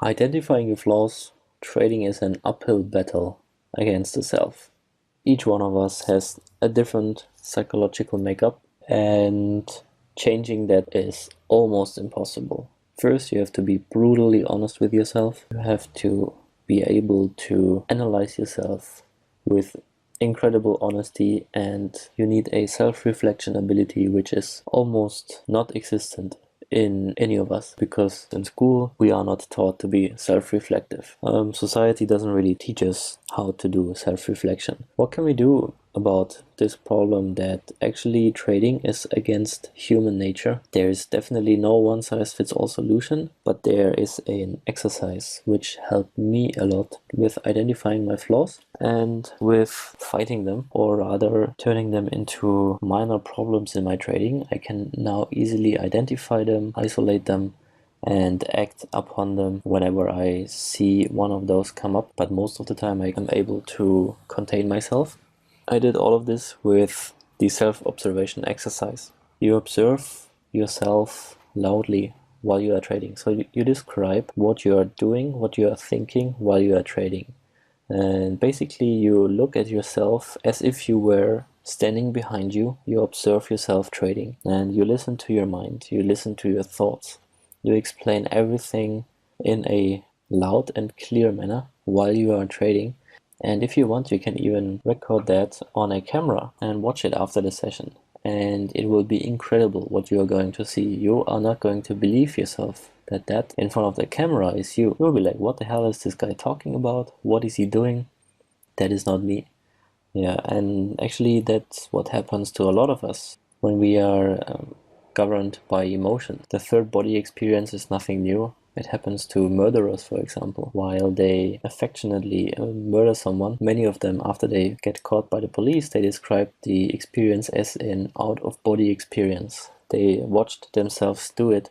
Identifying your flaws, trading is an uphill battle against the self. Each one of us has a different psychological makeup, and changing that is almost impossible. First, you have to be brutally honest with yourself. You have to be able to analyze yourself with incredible honesty, and you need a self-reflection ability which is almost not existent in any of us, because in school we are not taught to be self-reflective. Society doesn't really teach us how to do self-reflection. What can we do about this problem that actually trading is against human nature? There is definitely no one-size-fits-all solution, but there is an exercise which helped me a lot with identifying my flaws and with fighting them, or rather turning them into minor problems in my trading. I can now easily identify them, isolate them, and act upon them whenever I see one of those come up, but most of the time I am able to contain myself. I did all of this with the self-observation exercise. You observe yourself loudly while you are trading. So you describe what you are doing, what you are thinking while you are trading. And basically you look at yourself as if you were standing behind you. You observe yourself trading, and you listen to your mind, you listen to your thoughts. You explain everything in a loud and clear manner while you are trading. And if you want, you can even record that on a camera and watch it after the session. And it will be incredible what you are going to see. You are not going to believe yourself that in front of the camera is you. You'll be like, what the hell is this guy talking about? What is he doing? That is not me. Yeah, and actually that's what happens to a lot of us when we are governed by emotion. The third body experience is nothing new. It happens to murderers, for example. While they affectionately murder someone, many of them, after they get caught by the police, they describe the experience as an out-of-body experience. They watched themselves do it,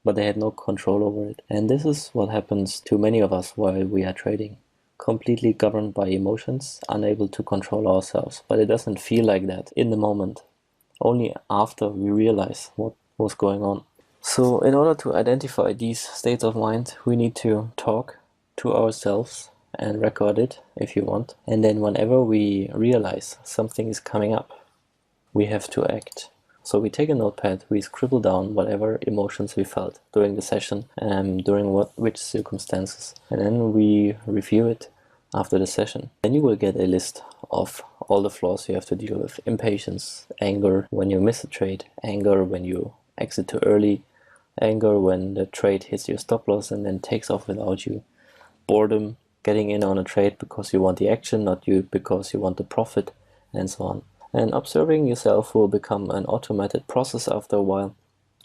but they had no control over it. And this is what happens to many of us while we are trading. Completely governed by emotions, unable to control ourselves. But it doesn't feel like that in the moment. Only after we realize what was going on. So in order to identify these states of mind, we need to talk to ourselves and record it if you want. And then whenever we realize something is coming up, we have to act. So we take a notepad, we scribble down whatever emotions we felt during the session, during which circumstances, and then we review it after the session. Then you will get a list of all the flaws you have to deal with. Impatience, anger when you miss a trade, anger when you exit too early, anger when the trade hits your stop loss and then takes off without you, boredom, getting in on a trade because you want the action, not you because you want the profit, and so on. And observing yourself will become an automated process after a while.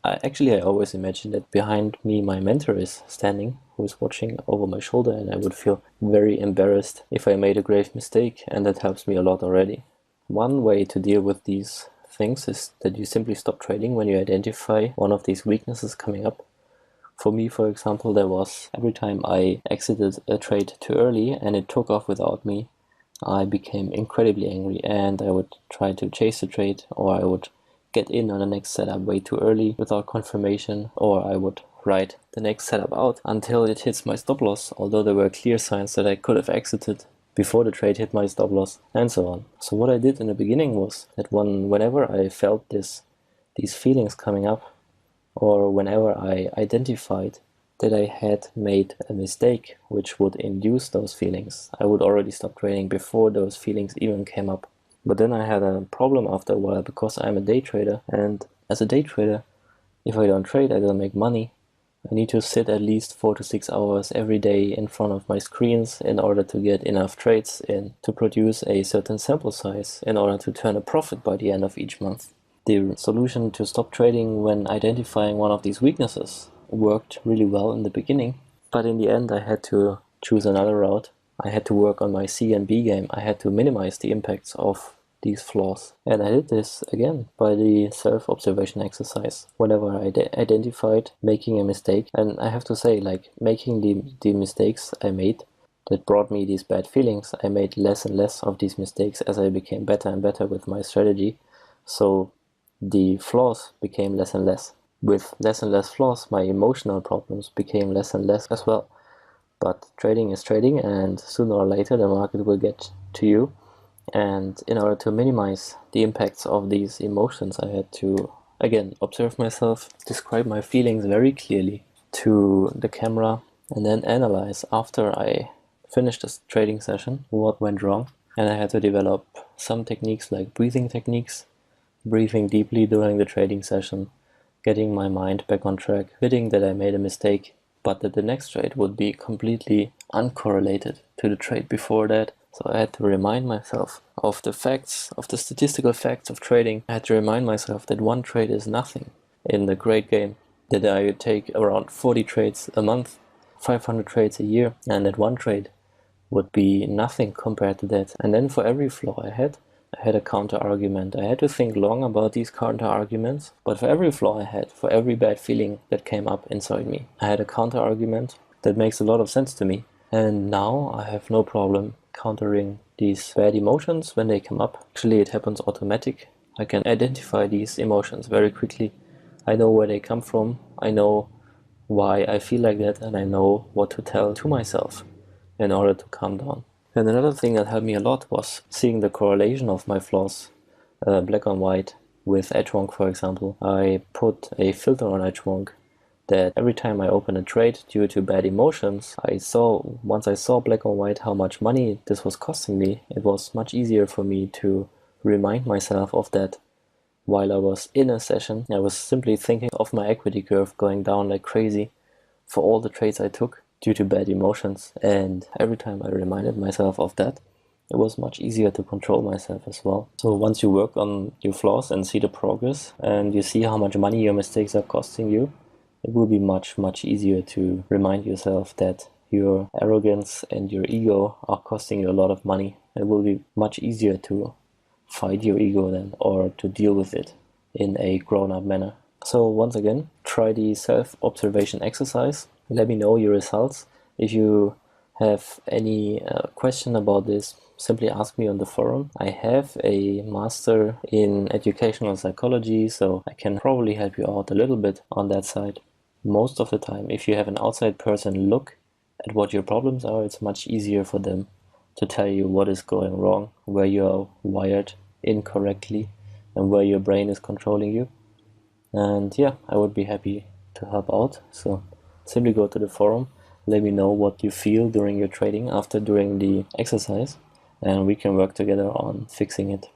I always imagine that behind me my mentor is standing, who is watching over my shoulder, and I would feel very embarrassed if I made a grave mistake, and that helps me a lot already. One way to deal with these things is that you simply stop trading when you identify one of these weaknesses coming up. For me, for example, there was every time I exited a trade too early and it took off without me, I became incredibly angry, and I would try to chase the trade, or I would get in on the next setup way too early without confirmation, or I would ride the next setup out until it hits my stop loss, although there were clear signs that I could have exited before the trade hit my stop loss, and so on. So what I did in the beginning was that whenever I felt these feelings coming up, or whenever I identified that I had made a mistake which would induce those feelings, I would already stop trading before those feelings even came up. But then I had a problem after a while, because I'm a day trader, and as a day trader, if I don't trade, I don't make money. I need to sit at least 4 to 6 hours every day in front of my screens in order to get enough trades in to produce a certain sample size in order to turn a profit by the end of each month. The solution to stop trading when identifying one of these weaknesses worked really well in the beginning, but in the end I had to choose another route. I had to work on my C and B game. I had to minimize the impacts of these flaws. And I did this again by the self-observation exercise. Whenever I identified making a mistake, and I have to say, like, making the mistakes I made that brought me these bad feelings, I made less and less of these mistakes as I became better and better with my strategy. So the flaws became less and less. With less and less flaws, my emotional problems became less and less as well. But trading is trading, and sooner or later the market will get to you. And in order to minimize the impacts of these emotions, I had to, again, observe myself, describe my feelings very clearly to the camera, and then analyze after I finished this trading session what went wrong. And I had to develop some techniques like breathing techniques, breathing deeply during the trading session, getting my mind back on track, admitting that I made a mistake, but that the next trade would be completely uncorrelated to the trade before that. So I had to remind myself of the facts, of the statistical facts of trading. I had to remind myself that one trade is nothing in the great game, that I would take around 40 trades a month, 500 trades a year, and that one trade would be nothing compared to that. And then for every flaw I had a counter argument. I had to think long about these counter arguments, but for every flaw I had, for every bad feeling that came up inside me, I had a counter argument that makes a lot of sense to me. And now I have no problem countering these bad emotions when they come up. Actually, it happens automatic. I can identify these emotions very quickly. I know where they come from. I know why I feel like that, and I know what to tell to myself in order to calm down. And another thing that helped me a lot was seeing the correlation of my flaws, black on white, with Edgewonk, for example. I put a filter on Edgewonk that every time I open a trade due to bad emotions, once I saw black on white how much money this was costing me, it was much easier for me to remind myself of that. While I was in a session, I was simply thinking of my equity curve going down like crazy for all the trades I took due to bad emotions, and every time I reminded myself of that, it was much easier to control myself as well. So once you work on your flaws and see the progress, and you see how much money your mistakes are costing you, it will be much easier to remind yourself that your arrogance and your ego are costing you a lot of money. It will be much easier to fight your ego then, or to deal with it in a grown-up manner. So once again, try the self-observation exercise. Let me know your results. If you have any question about this, simply ask me on the forum. I have a master in educational psychology, so I can probably help you out a little bit on that side. Most of the time, if you have an outside person look at what your problems are, it's much easier for them to tell you what is going wrong, where you are wired incorrectly, and where your brain is controlling you. And yeah, I would be happy to help out. So simply go to the forum, let me know what you feel during your trading after doing the exercise, and we can work together on fixing it.